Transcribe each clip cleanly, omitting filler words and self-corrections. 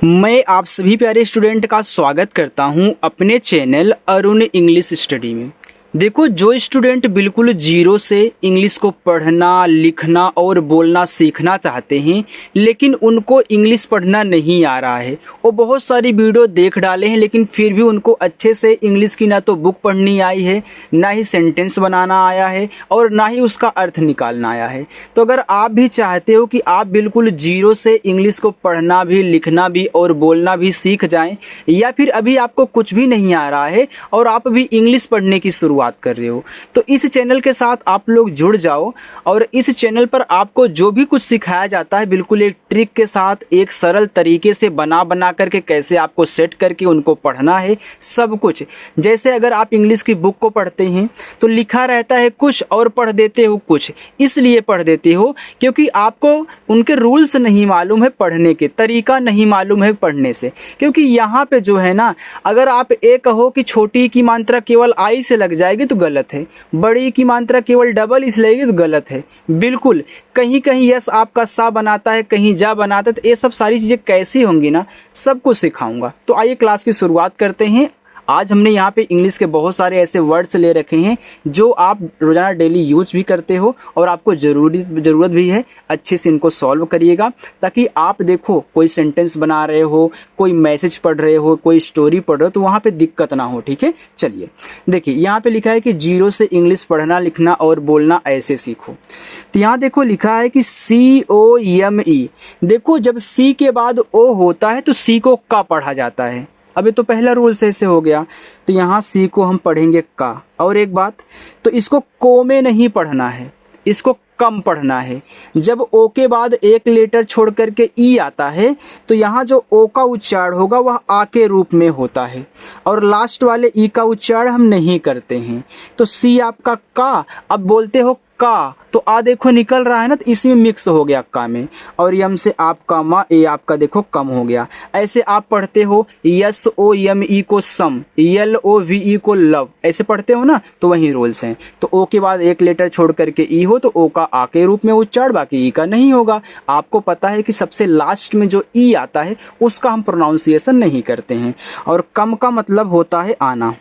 मैं आप सभी प्यारे स्टूडेंट का स्वागत करता हूं अपने चैनल अरुण इंग्लिश स्टडी में। देखो, जो स्टूडेंट बिल्कुल जीरो से इंग्लिश को पढ़ना, लिखना और बोलना सीखना चाहते हैं लेकिन उनको इंग्लिश पढ़ना नहीं आ रहा है, वो बहुत सारी वीडियो देख डाले हैं लेकिन फिर भी उनको अच्छे से इंग्लिश की ना तो बुक पढ़नी आई है, ना ही सेंटेंस बनाना आया है और ना ही उसका अर्थ निकालना आया है। तो अगर आप भी चाहते हो कि आप बिल्कुल जीरो से इंग्लिश को पढ़ना भी, लिखना भी और बोलना भी सीख जाएं, या फिर अभी आपको कुछ भी नहीं आ रहा है और आप भी इंग्लिश पढ़ने की शुरुआत कर रहे हो, तो इस चैनल के साथ आप लोग जुड़ जाओ। और इस चैनल पर आपको जो भी कुछ सिखाया जाता है बिल्कुल एक ट्रिक के साथ, एक सरल तरीके से बना करके कैसे आपको सेट करके उनको पढ़ना है, सब कुछ। जैसे अगर आप इंग्लिश की बुक को पढ़ते हैं तो लिखा रहता है कुछ और पढ़ देते हो कुछ। इसलिए पढ़ देते हो क्योंकि आपको उनके रूल्स नहीं मालूम है, पढ़ने के तरीका नहीं मालूम है पढ़ने से। क्योंकि यहाँ पे जो है ना, अगर आप ये कहो कि छोटी की मात्रा केवल आई से लग जाएगी तो गलत है, बड़ी की मात्रा केवल डबल इस लगेगी तो गलत है। बिल्कुल कहीं कहीं यस आपका सा बनाता है, कहीं जा बनाता है, तो ये सब सारी चीज़ें कैसी होंगी ना, सब कुछ सिखाऊंगा। तो आइए क्लास की शुरुआत करते हैं। आज हमने यहाँ पे इंग्लिश के बहुत सारे ऐसे वर्ड्स ले रखे हैं जो आप रोज़ाना डेली यूज भी करते हो और आपको ज़रूरत भी है। अच्छे से इनको सॉल्व करिएगा ताकि आप देखो कोई सेंटेंस बना रहे हो, कोई मैसेज पढ़ रहे हो, कोई स्टोरी पढ़ रहे हो तो वहाँ पे दिक्कत ना हो। ठीक है, चलिए देखिए यहाँ पे लिखा है कि जीरो से इंग्लिश पढ़ना, लिखना और बोलना ऐसे सीखो। तो यहाँ देखो लिखा है कि COME। देखो, जब सी के बाद ओ होता है तो सी को का पढ़ा जाता है। अभी तो पहला रूल से ऐसे हो गया, तो यहाँ सी को हम पढ़ेंगे का। और एक बात, तो इसको को में नहीं पढ़ना है, इसको कम पढ़ना है। जब ओ के बाद एक लेटर छोड़ करके ई आता है तो यहाँ जो ओ का उच्चारण होगा वह आ के रूप में होता है और लास्ट वाले ई का उच्चारण हम नहीं करते हैं। तो सी आपका का, अब बोलते हो का, तो आ देखो निकल रहा है ना, तो इसी में मिक्स हो गया का में। और यम से आपका मा, ए आपका देखो कम हो गया। ऐसे आप पढ़ते हो SOME को सम, LOVE को लव, ऐसे पढ़ते हो ना, तो वही रूल्स हैं। तो ओ के बाद एक लेटर छोड़ करके ई हो तो ओ का आ के रूप में उच्चारण, बाकी ई का नहीं होगा। आपको पता है कि सबसे लास्ट में जो ई आता है उसका हम प्रोनाउंसिएशन नहीं करते हैं। और कम का मतलब होता है आना।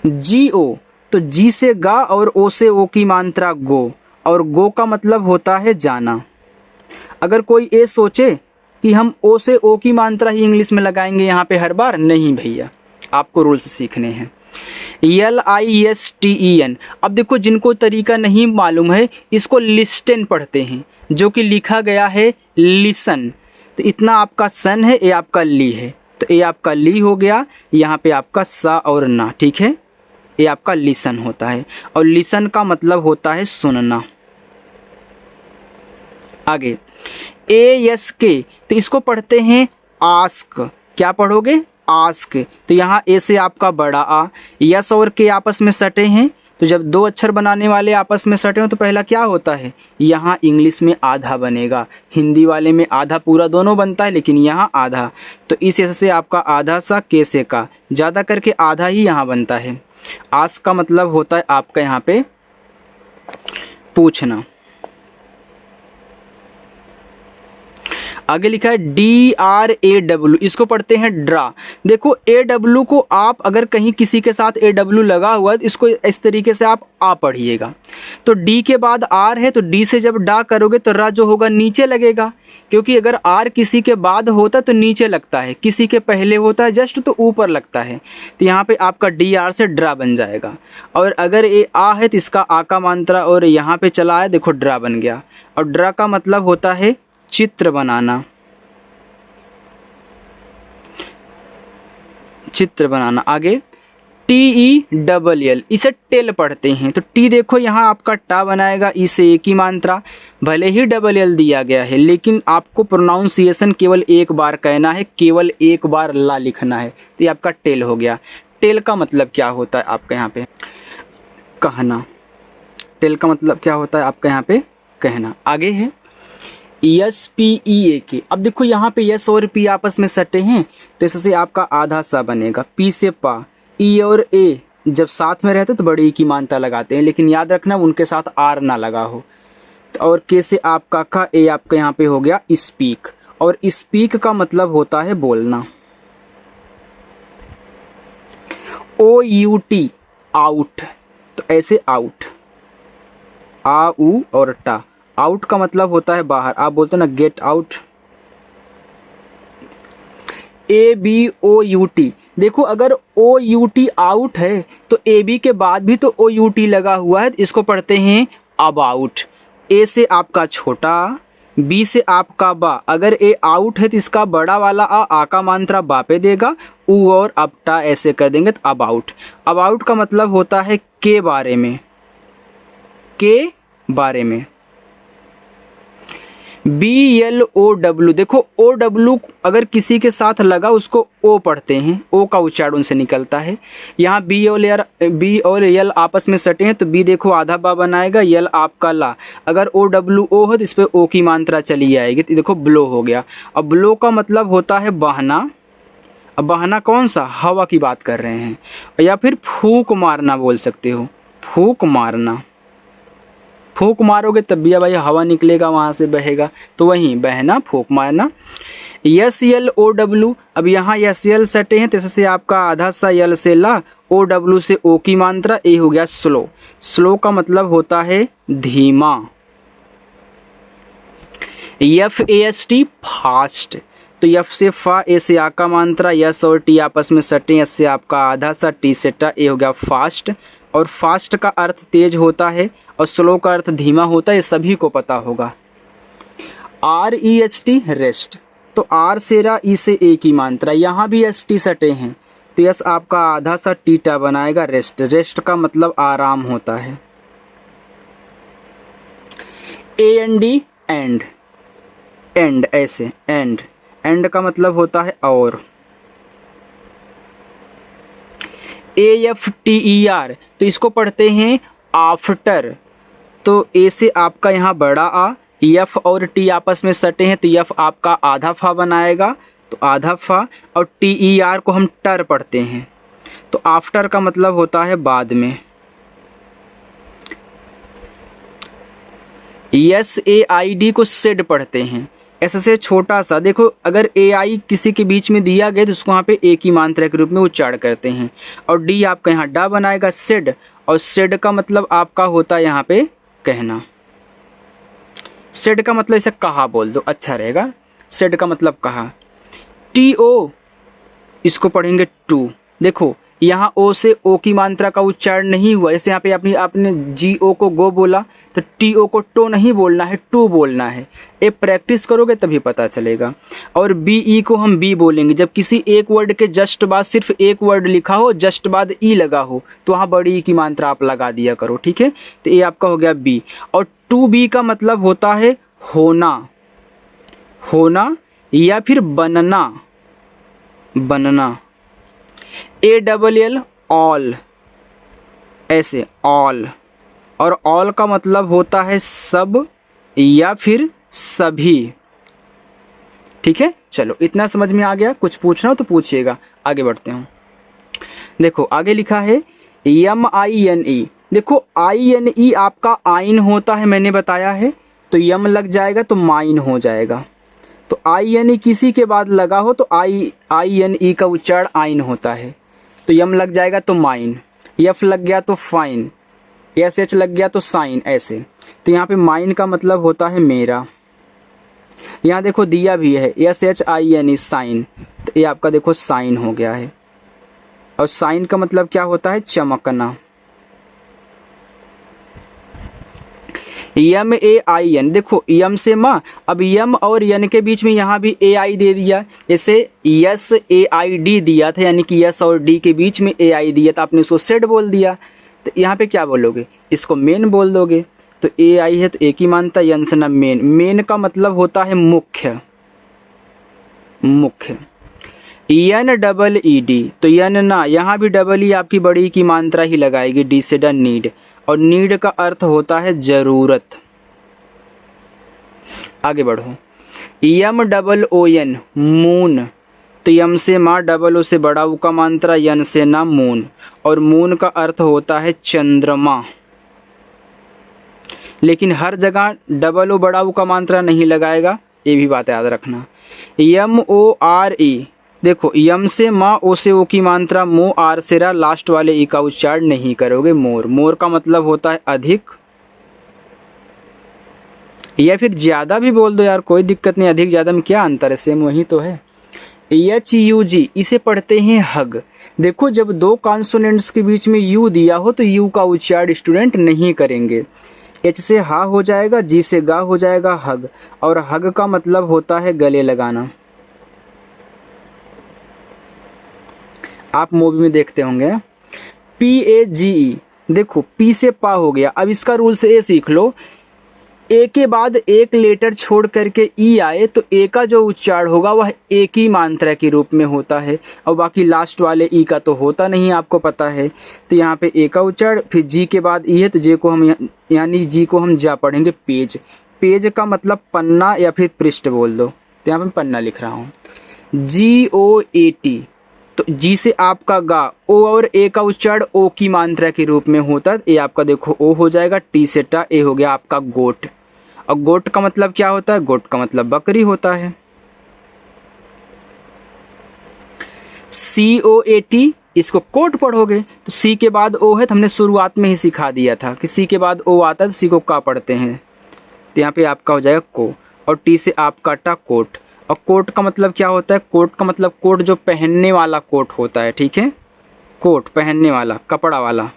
GO, तो जी से गा और ओ से ओ की मात्रा गो, और गो का मतलब होता है जाना। अगर कोई ये सोचे कि हम ओ से ओ की मात्रा ही इंग्लिश में लगाएंगे यहाँ पे हर बार, नहीं भैया, आपको रूल्स सीखने हैं। LISTEN, अब देखो जिनको तरीका नहीं मालूम है इसको लिस्टन पढ़ते हैं, जो कि लिखा गया है लिसन। तो इतना आपका सन है, ये आपका ली है, तो ये आपका ली हो गया, यहाँ पे आपका सा और ना। ठीक है, ये आपका लिसन होता है और लिसन का मतलब होता है सुनना। आगे ASK, तो इसको पढ़ते हैं आस्क। क्या पढ़ोगे? आस्क। तो यहाँ ए से आपका बड़ा आ, यस और के आपस में सटे हैं, तो जब दो अक्षर बनाने वाले आपस में सटे हो तो पहला क्या होता है, यहाँ इंग्लिश में आधा बनेगा। हिंदी वाले में आधा पूरा दोनों बनता है लेकिन यहाँ आधा, तो इस एस से आपका आधा सा, के से का, ज़्यादा करके आधा ही यहाँ बनता है। आस्क का मतलब होता है आपका यहाँ पे पूछना। आगे लिखा है DRAW, इसको पढ़ते हैं ड्रा। देखो AW को आप अगर कहीं किसी के साथ AW लगा हुआ है तो इसको इस तरीके से आप आ पढ़िएगा। तो डी के बाद आर है तो डी से जब डा करोगे तो रा जो होगा नीचे लगेगा, क्योंकि अगर आर किसी के बाद होता तो नीचे लगता है, किसी के पहले होता है जस्ट तो ऊपर लगता है। तो यहाँ पे आपका DR से ड्रा बन जाएगा। और अगर ये आ है तो इसका आ का मात्रा और यहाँ पे चला है, देखो ड्रा बन गया। और ड्रा का मतलब होता है चित्र बनाना, चित्र बनाना। आगे TELL, इसे टेल पढ़ते हैं। तो टी देखो यहाँ आपका टा बनाएगा, इसे एक ही मात्रा, भले ही LL दिया गया है लेकिन आपको प्रोनाउंसिएशन केवल एक बार कहना है, केवल एक बार ला लिखना है। तो ये आपका टेल हो गया। टेल का मतलब क्या होता है आपका यहाँ पे कहना। टेल का मतलब क्या होता है आपका यहाँ पे कहना। आगे है SPEAK। अब देखो यहाँ पे यस और पी आपस में सटे हैं तो इससे आपका आधा सा बनेगा। पी से पा, ई और ए जब साथ में रहते तो बड़ी की मात्रा लगाते हैं, लेकिन याद रखना उनके साथ आर ना लगा हो। और के से आपका का, ए आपका यहाँ पे हो गया स्पीक। और स्पीक का मतलब होता है बोलना। OUT आउट, तो ऐसे आउट, आ ऊ और टा, आउट का मतलब होता है बाहर, आप बोलते हो ना गेट आउट। ABOUT, देखो अगर OUT आउट है तो AB के बाद भी तो OUT लगा हुआ है, इसको पढ़ते हैं अबाउट। A से आपका छोटा, B से आपका बा, अगर A आउट है तो इसका बड़ा वाला आ का मात्रा बा पे देगा, ऊ और अपटा ऐसे कर देंगे तो अबाउट। अबाउट का मतलब होता है के बारे में, के बारे में। BLOW, देखो OW अगर किसी के साथ लगा उसको O पढ़ते हैं, O का उच्चारण उनसे निकलता है। यहाँ B और L आपस में सटे हैं तो B देखो आधा बा बनाएगा, L आपका ला, अगर OWO है तो इस पर O की मात्रा चली आएगी, तो देखो ब्लो हो गया। अब ब्लो का मतलब होता है बहना, अब बहना कौन सा, हवा की बात कर रहे हैं, या फिर फूंक मारना बोल सकते हो, फूंक मारना। फूंक मारोगे तब भी भाई हवा निकलेगा, वहाँ से बहेगा, तो वहीं बहना, फूंक मारना। SLOW, अब यहाँ SL सटे हैं तो इससे आपका आधा सा यल से ला, OW से O की मात्रा, ए हो गया स्लो। स्लो का मतलब होता है धीमा। FAST फास्ट, तो F से फा, ए से आ का मात्रा, यस और टी आपस में सटे, एस से आपका आधा सा, टी से टा, ए हो गया फास्ट। और फास्ट का अर्थ तेज होता है और स्लो का अर्थ धीमा होता है, ये सभी को पता होगा। REST रेस्ट, तो आर से रा, ई से ए की मात्रा, यहाँ भी ST सटे हैं तो यस आपका आधा सा टीटा बनाएगा रेस्ट। रेस्ट का मतलब आराम होता है। AND एंड, एंड ऐसे एंड, एंड का मतलब होता है और। AFTER, तो इसको पढ़ते हैं आफ्टर, तो ए से आपका यहाँ बड़ा आ, एफ और टी आपस में सटे हैं तो एफ आपका आधा फा बनाएगा, तो आधा फा, और TER को हम टर पढ़ते हैं, तो आफ्टर का मतलब होता है बाद में। SAID को सेड पढ़ते हैं, ऐसे से छोटा सा, देखो अगर AI किसी के बीच में दिया गया तो उसको यहाँ पे ए की मात्रा के रूप में उच्चारण करते हैं, और डी आपका यहाँ डा बनाएगा सेड, और सेड का मतलब आपका होता है यहाँ पे कहना। सेड का मतलब इसे कहा बोल दो, अच्छा रहेगा, सेड का मतलब कहा। TO, इसको पढ़ेंगे टू, देखो यहाँ ओ से ओ की मात्रा का उच्चारण नहीं हुआ, जैसे यहाँ पे आपने GO को गो बोला तो TO को टो नहीं बोलना है, टू बोलना है। ये प्रैक्टिस करोगे तभी पता चलेगा। और BE को हम बी बोलेंगे, जब किसी एक वर्ड के जस्ट बाद सिर्फ एक वर्ड लिखा हो, जस्ट बाद ई लगा हो, तो वहाँ बड़ी ई की मात्रा आप लगा दिया करो, ठीक है। तो ये आपका हो गया बी। और 2B का मतलब होता है होना, होना या फिर बनना, बनना। ALL ऑल, ऐसे ऑल, और ऑल का मतलब होता है सब या फिर सभी, ठीक है। चलो इतना समझ में आ गया, कुछ पूछना हो तो पूछिएगा, आगे बढ़ते हैं। देखो आगे लिखा है MINE, देखो INE आपका आइन होता है, मैंने बताया है, तो यम लग जाएगा तो माइन हो जाएगा। तो INE किसी के बाद लगा हो तो INE का उच्चारण आइन होता है, तो यम लग जाएगा तो माइन, यफ लग गया तो फाइन, SH लग गया तो साइन, ऐसे। तो यहाँ पे माइन का मतलब होता है मेरा। यहाँ देखो दिया भी है SHINE साइन, तो ये आपका देखो साइन हो गया है। और साइन का मतलब क्या होता है, चमकना। MAIN, देखो यम से माँ, अब यम और यन के बीच में यहाँ भी AI दे दिया, जैसे SAID दिया था, यानी कि यस और डी के बीच में AI दिया था, आपने उसको सेड बोल दिया, तो यहाँ पे क्या बोलोगे, इसको मेन बोल दोगे। तो AI है तो एक ही मानता, यन से ना मेन, मेन का मतलब होता है मुख्य, मुख्य। NEED, तो यन ना, यहाँ भी डबल ई आपकी बड़ी की मात्रा ही लगाएगी, डी से डन नीड, और नीड का अर्थ होता है जरूरत। आगे बढ़ो। MOON मून, तो यम से माँ, डबल ओ से बड़ा ऊ का मात्रा, यन से ना मून, और मून का अर्थ होता है चंद्रमा। लेकिन हर जगह डबल ओ बड़ा ऊ का मात्रा नहीं लगाएगा, ये भी बात याद रखना। MORE, देखो यम से माँ, ओ से ओ की मात्रा, मो, आर से रा, लास्ट वाले ई का उच्चारण नहीं करोगे। मोर, मोर का मतलब होता है अधिक, या फिर ज़्यादा भी बोल दो यार, कोई दिक्कत नहीं। अधिक ज़्यादा में क्या अंतर है, सेम वही तो है। HUG, इसे पढ़ते हैं हग। देखो जब दो कॉन्सोनेंट्स के बीच में यू दिया हो तो यू का उच्चारण स्टूडेंट नहीं करेंगे। H से हा हो जाएगा, G से गा हो जाएगा, हग। और हग का मतलब होता है गले लगाना। आप मूवी में देखते होंगे। PAGE, देखो P से पा हो गया। अब इसका रूल से ए सीख लो, ए के बाद एक लेटर छोड़ करके ई आए तो ए का जो उच्चारण होगा वह एक ही मात्रा के रूप में होता है, और बाकी लास्ट वाले ई का तो होता नहीं, आपको पता है। तो यहाँ पे ए का उच्चारण, फिर जी के बाद ई है तो जे को हम यानी जी को हम जा पढ़ेंगे पेज। पेज का मतलब पन्ना या फिर पृष्ठ बोल दो, तो यहाँ पे पन्ना लिख रहा हूँ। GOAT, तो जी से आपका गा, ओ और ए का उच्चारण ओ की मात्रा के रूप में होता है। ए आपका देखो ओ हो जाएगा, टी से टा, ए हो गया आपका गोट। और गोट का मतलब क्या होता है, गोट का मतलब बकरी होता है। COAT, इसको कोट पढ़ोगे तो सी के बाद ओ है, तो हमने शुरुआत में ही सिखा दिया था कि सी के बाद ओ आता है तो सी को का पढ़ते हैं, तो यहाँ पे आपका हो जाएगा को। और टी से आपका टा, कोट। और कोट का मतलब क्या होता है, कोट का मतलब कोट जो पहनने वाला कोट होता है, ठीक है। कोट पहनने वाला, कपड़ा वाला,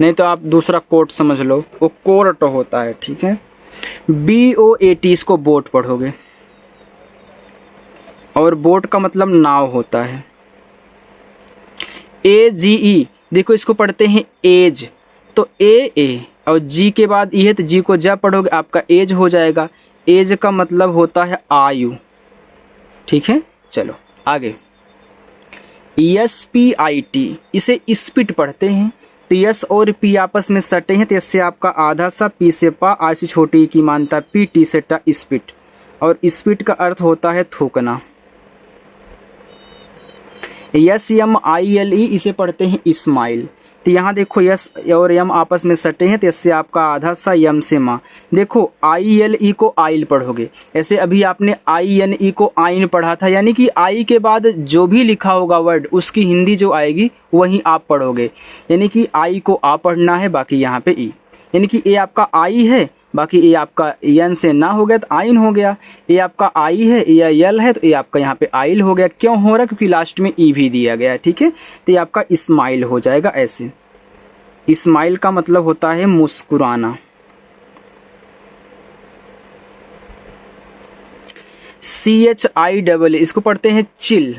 नहीं तो आप दूसरा कोट समझ लो, वो कोट होता है, ठीक है। BOAT, इसको बोट पढ़ोगे। और बोट का मतलब नाव होता है। AGE, देखो इसको पढ़ते हैं एज, तो ए और जी के बाद ई है तो जी को जा पढ़ोगे, आपका एज हो जाएगा। एज का मतलब होता है आयु, ठीक है। चलो आगे। SPIT, इसे स्पिट पढ़ते हैं। तो यस और पी आपस में सटे हैं, तो इससे आपका आधा सा, पी से पा, आई से छोटी की मानता, पी, टी से टा, स्पिट। और स्पिट का अर्थ होता है थूकना। SMILE, इसे पढ़ते हैं स्माइल। तो यहाँ देखो यस और यम आपस में सटे हैं, तो इससे आपका आधा सा, यम से माँ। देखो ILE को आइल पढ़ोगे, ऐसे अभी आपने INE को आइन पढ़ा था, यानी कि आई के बाद जो भी लिखा होगा वर्ड उसकी हिंदी जो आएगी वही आप पढ़ोगे। यानी कि आई को आ पढ़ना है, बाकी यहाँ पे ई, यानी कि ए आपका आई है, बाकी ए आपका यन से ना हो गया तो आइन हो गया। ए आपका आई है या यल है तो ए आपका यहाँ पे आइल हो गया। क्यों हो रहा है, क्योंकि लास्ट में ई भी दिया गया है, ठीक है। तो ये आपका इस्माइल हो जाएगा ऐसे। इस्माइल का मतलब होता है मुस्कुराना। CHILL, इसको पढ़ते हैं चिल,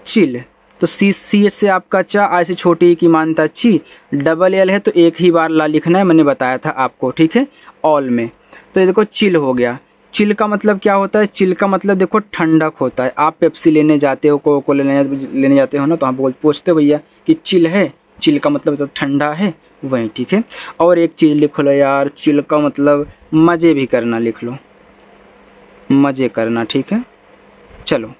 चिल। तो सी से आपका चा, आई से छोटी की मानता ची, डबल एल है तो एक ही बार ला लिखना है, मैंने बताया था आपको, ठीक है, ऑल में। तो ये देखो चिल हो गया। चिल का मतलब क्या होता है, चिल का मतलब देखो ठंडक होता है। आप पेप्सी लेने जाते हो, कोको लेने जाते हो ना, तो आप पूछते हो भैया कि चिल है, चिल का मतलब ठंडा है, वही, ठीक है। और एक चीज़ लिख लो यार, चिल का मतलब मज़े भी करना, लिख लो मज़े करना, ठीक है। चलो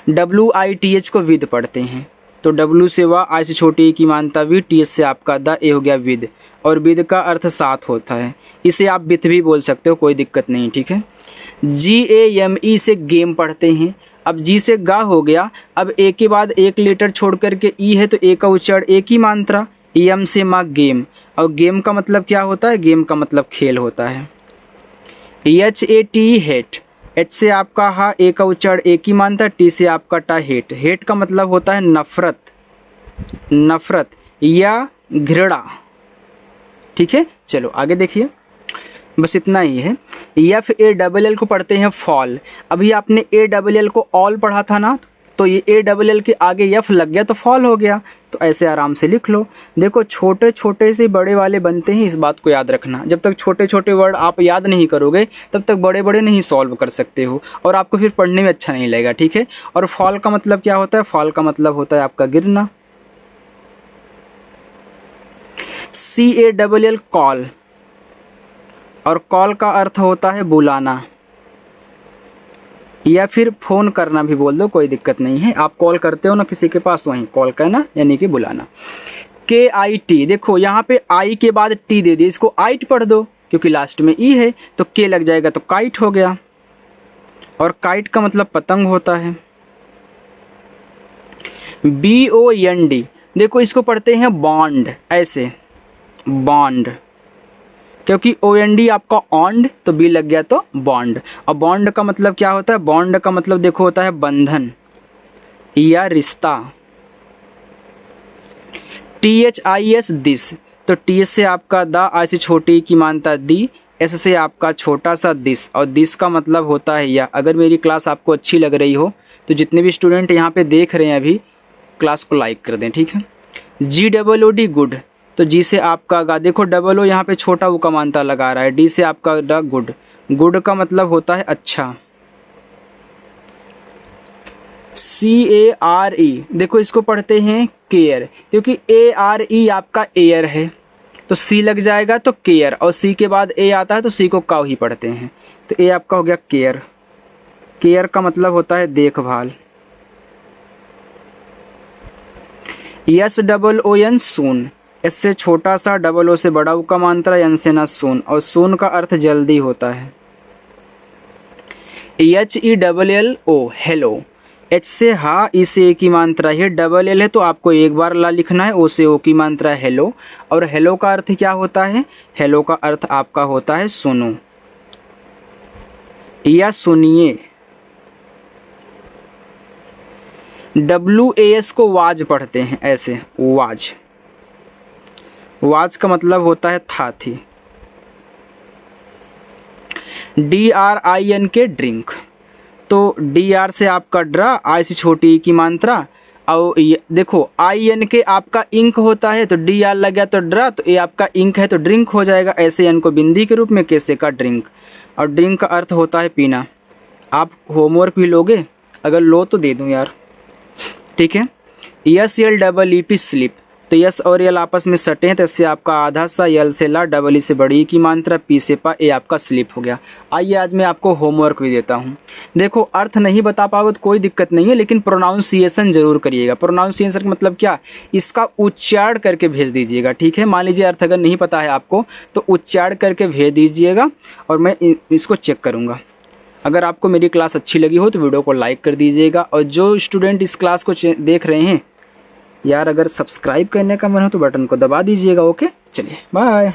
WITH को विद पढ़ते हैं। तो W से वाह, आई से छोटी की मानता वी, TH से आपका द, ए हो गया विद। और विद का अर्थ साथ होता है, इसे आप विथ भी बोल सकते हो, कोई दिक्कत नहीं, ठीक है। GAME से गेम पढ़ते हैं। अब जी से गा हो गया, अब ए के बाद एक लेटर छोड़ करके ई है तो ए का उच्चारण एक ही मात्रा, यम से माँ गेम। और गेम का मतलब क्या होता है, गेम का मतलब खेल होता है। HAT हेट, एच से आपका हा, ए का उच्चारण एक ही मानता, टी से आपका टा, हेट। हेट का मतलब होता है नफरत, नफरत या घृणा, ठीक है। चलो आगे देखिए, बस इतना ही है। FALL को पढ़ते हैं फॉल। अभी आपने ALL को ऑल पढ़ा था ना, तो ये ALL के आगे यफ लग गया तो फॉल हो गया। तो ऐसे आराम से लिख लो। देखो छोटे छोटे से बड़े वाले बनते हैं, इस बात को याद रखना। जब तक छोटे छोटे वर्ड आप याद नहीं करोगे तब तक बड़े बड़े नहीं सॉल्व कर सकते हो, और आपको फिर पढ़ने में अच्छा नहीं लगेगा, ठीक है। और फॉल का मतलब क्या होता है, फॉल का मतलब होता है आपका गिरना। CALL कॉल, और कॉल का अर्थ होता है बुलाना, या फिर फ़ोन करना भी बोल दो, कोई दिक्कत नहीं है। आप कॉल करते हो ना किसी के पास, वहीं कॉल करना यानी कि बुलाना। KIT, देखो यहाँ पे आई के बाद टी दे दी, इसको आइट पढ़ दो, क्योंकि लास्ट में ई है, तो के लग जाएगा तो काइट हो गया, और काइट का मतलब पतंग होता है। BOND, देखो इसको पढ़ते हैं बॉन्ड, ऐसे बॉन्ड, क्योंकि OND आपका ऑन्ड, तो बी लग गया तो बॉन्ड। और बॉन्ड का मतलब क्या होता है? बॉन्ड का मतलब देखो होता है बंधन या रिश्ता। THIS दिस, तो TH से आपका द, आई से छोटी की मानता दी, S से आपका छोटा सा दिस, और दिस का मतलब होता है या। अगर मेरी क्लास आपको अच्छी लग रही हो तो जितने भी स्टूडेंट यहाँ पे देख रहे हैं अभी, क्लास को लाइक कर दें, ठीक है। GOOD गुड, तो जी से आपका गा, देखो डबल ओ यहाँ पे छोटा ऊ का मानता लगा रहा है। डी से आपका ड, गुड, गुड का मतलब होता है अच्छा। CARE, देखो इसको पढ़ते हैं केयर, क्योंकि ARE आपका एयर है, तो सी लग जाएगा तो केयर, और सी के बाद ए आता है तो सी को काउ ही पढ़ते हैं, तो ए आपका हो गया केयर। केयर का मतलब होता है देखभाल। SOON, सून, एस से छोटा सा, डबल ओ से बड़ा ऊ का मात्रा, एन से ना सून, और सून का अर्थ जल्दी होता है। HELLO, हेलो, एच से हा, ई से ए की मात्रा है, डबल एल है तो आपको एक बार ला लिखना है, ओ से ओ की मात्रा है हेलो, और हेलो का अर्थ क्या होता है? हेलो का अर्थ आपका होता है सुनो या सुनिए। WAS को वाज पढ़ते हैं, ऐसे वाज, वाज का मतलब होता है थाथी। DRIN के ड्रिंक, तो DR से आपका ड्रा, आई से छोटी की मात्रा, और देखो IN के आपका इंक होता है, तो DR लग गया तो ड्रा, तो ये आपका इंक है तो ड्रिंक हो जाएगा। ऐसे एन को बिंदी के रूप में, कैसे का ड्रिंक, और ड्रिंक का अर्थ होता है पीना। आप होमवर्क भी लोगे? अगर लो तो दे दूँ यार, ठीक है। SLEEP स्लिप, तो यस और यल आपस में सटे हैं, तो इससे आपका आधा सा, यल से ला, डबल ई से बड़ी की मात्रा, पी से पा, ए आपका स्लिप हो गया। आइए आज मैं आपको होमवर्क भी देता हूँ। देखो अर्थ नहीं बता पाओगे तो कोई दिक्कत नहीं है, लेकिन प्रोनाउंसिएशन जरूर करिएगा। प्रोनाउंसिएशन का मतलब क्या? इसका उच्चारण करके भेज दीजिएगा, ठीक है। मान लीजिए अर्थ अगर नहीं पता है आपको तो उच्चारण करके भेज दीजिएगा, और मैं इसको चेक करूँगा। अगर आपको मेरी क्लास अच्छी लगी हो तो वीडियो को लाइक कर दीजिएगा, और जो स्टूडेंट इस क्लास को देख रहे हैं यार, अगर सब्सक्राइब करने का मन हो तो बटन को दबा दीजिएगा। ओके, चलिए बाय।